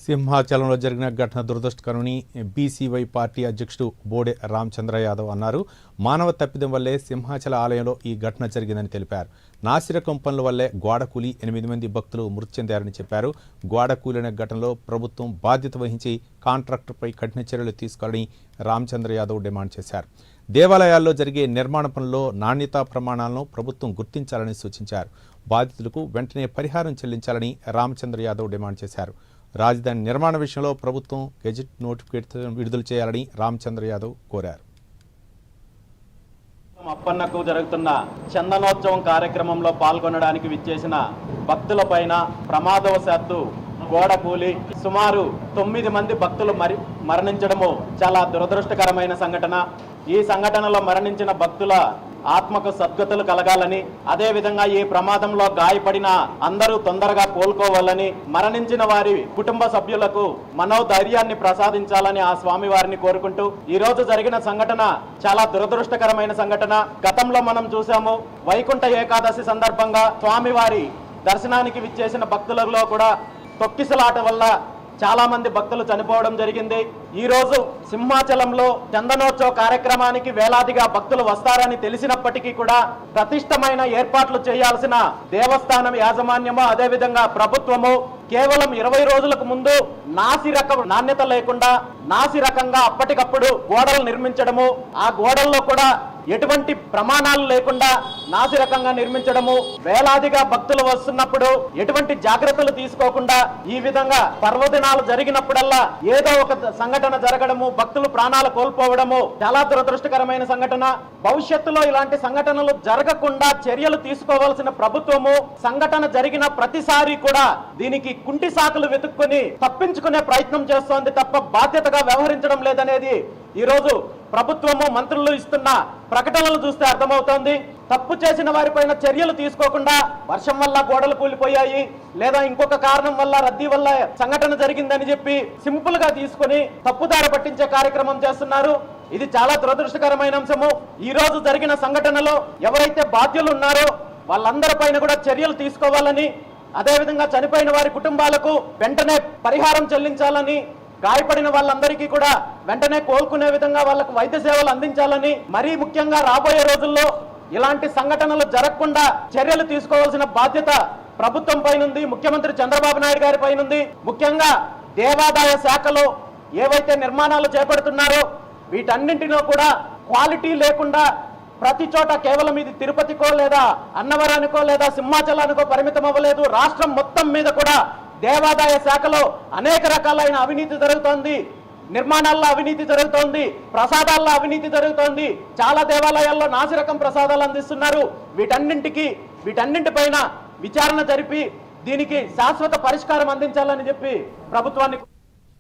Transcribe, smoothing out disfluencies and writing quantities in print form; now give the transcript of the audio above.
సింహాచలంలో జరిగిన ఘటన దురదృష్టకరమని BCY party అధ్యక్షుడు బోడే రామచంద్ర యాదవ్ అన్నారు. మానవ తప్పిదం వల్లే సింహాచల ఆలయంలో ఈ ఘటన జరిగిందని తెలిపారు. నాసిరకం పనుల వల్లే గోడకూలి 8 మంది భక్తులు మృతి చెందారని చెప్పారు. గోడకూలిన ఘటనలో ప్రభుత్వం బాధ్యత వహించి కాంట్రాక్టర్పై కఠిన చర్యలు తీసుకోవాలని రామచంద్ర యాదవ్ డిమాండ్ చేశారు. దేవాలయాల్లో జరిగే నిర్మాణ పనుల్లో నాణ్యతా ప్రమాణాలను ప్రభుత్వం గుర్తించాలని సూచించారు. బాధితులకు వెంటనే పరిహారం చెల్లించాలని రామచంద్ర యాదవ్ డిమాండ్ చేశారు. రాజధాని నిర్మాణ విషయంలో ప్రభుత్వం గెజిట్ నోటిఫికేషన్ విడుదల చేయాలని రామచంద్ర యాదవ్ కోరారు. అప్పన్నకు జరుగుతున్న చందనోత్సవం కార్యక్రమంలో పాల్గొనడానికి విచ్చేసిన భక్తులపైన ప్రమాదవశాత్తు గోడ కూలి సుమారు 9 మంది భక్తులు మరణించడము చాలా దురదృష్టకరమైన సంఘటన. ఈ సంఘటనలో మరణించిన భక్తుల ఆత్మకు సద్గతులు కలగాలని, అదేవిధంగా ఈ ప్రమాదంలో గాయపడిన అందరూ తొందరగా కోలుకోవాలని, మరణించిన వారి కుటుంబ సభ్యులకు మనోధైర్యాన్ని ప్రసాదించాలని ఆ స్వామి వారిని కోరుకుంటూ, ఈ రోజు జరిగిన సంఘటన చాలా దురదృష్టకరమైన సంఘటన. గతంలో మనం చూసాము, వైకుంఠ ఏకాదశి సందర్భంగా స్వామివారి దర్శనానికి విచ్చేసిన భక్తులలో కూడా తొక్కిసలాట వల్ల చాలా మంది భక్తులు చనిపోవడం జరిగింది. ఈ రోజు సింహాచలంలో చందనోత్సవ కార్యక్రమానికి వేలాదిగా భక్తులు వస్తారని తెలిసినప్పటికీ కూడా ప్రతిష్టమైన ఏర్పాట్లు చేయాల్సిన దేవస్థానం యాజమాన్యము, అదేవిధంగా ప్రభుత్వము కేవలం 20 రోజులకు ముందు నాణ్యత లేకుండా నాసిరకంగా అప్పటికప్పుడు గోడలు నిర్మించడము, ఆ గోడల్లో కూడా ఎటువంటి ప్రమాణాలు లేకుండా నాసిరకంగా నిర్మించడము, వేలాదిగా భక్తులు వస్తున్నప్పుడు ఎటువంటి జాగ్రత్తలు తీసుకోకుండా ఈ విధంగా పర్వదినాలు జరిగినప్పుడల్లా ఏదో ఒక సంఘటన జరగడము, భక్తులు ప్రాణాలు కోల్పోవడము చాలా దురదృష్టకరమైన సంఘటన. భవిష్యత్తులో ఇలాంటి సంఘటనలు జరగకుండా చర్యలు తీసుకోవాల్సిన ప్రభుత్వము సంఘటన జరిగిన ప్రతిసారి కూడా దీనికి కుంటి సాకులు వెతుక్కొని తప్పించుకునే ప్రయత్నం చేస్తోంది తప్ప బాధ్యతగా వ్యవహరించడం లేదనేది ఈ రోజు ప్రభుత్వము మంత్రులు ఇస్తున్న ప్రకటనలు చూస్తే అర్థమవుతోంది. తప్పు చేసిన వారిపైన చర్యలు తీసుకోకుండా వర్షం వల్ల గోడలు కూలిపోయాయి లేదా ఇంకొక కారణం వల్ల రద్దీ వల్ల సంఘటన జరిగిందని చెప్పి సింపుల్ గా తీసుకొని తప్పుదారి పట్టించే కార్యక్రమం చేస్తున్నారు. ఇది చాలా దురదృష్టకరమైన అంశము. ఈ రోజు జరిగిన సంఘటనలో ఎవరైతే బాధ్యులు ఉన్నారో వాళ్ళందరిపైన కూడా చర్యలు తీసుకోవాలని, అదేవిధంగా చనిపోయిన వారి కుటుంబాలకు వెంటనే పరిహారం చెల్లించాలని, గాయపడిన వాళ్ళందరికీ కూడా వెంటనే కోలుకునే విధంగా వాళ్ళకు వైద్య సేవలు అందించాలని, మరీ ముఖ్యంగా రాబోయే రోజుల్లో ఇలాంటి సంఘటనలు జరగకుండా చర్యలు తీసుకోవాల్సిన బాధ్యత ప్రభుత్వం పైనుంది, ముఖ్యమంత్రి చంద్రబాబు నాయుడు గారి పైనుంది. ముఖ్యంగా దేవాదాయ శాఖలో ఏవైతే నిర్మాణాలు చేపడుతున్నారో వీటన్నింటిలో కూడా క్వాలిటీ లేకుండా ప్రతి చోట కేవలం ఇది తిరుపతికో లేదా అన్నవరానికో లేదా సింహాచలానికో పరిమితం అవ్వలేదు. రాష్ట్రం మొత్తం మీద కూడా దేవాదాయ శాఖలో అనేక రకాలైన అవినీతి జరుగుతోంది. నిర్మాణాల్లో అవినీతి జరుగుతోంది, ప్రసాదాల్లో అవినీతి జరుగుతోంది. చాలా దేవాలయాల్లో నాసిరకం ప్రసాదాలు అందిస్తున్నారు. వీటన్నింటిపైన విచారణ జరిపి దీనికి శాశ్వత పరిష్కారం అందించాలని చెప్పి ప్రభుత్వాన్ని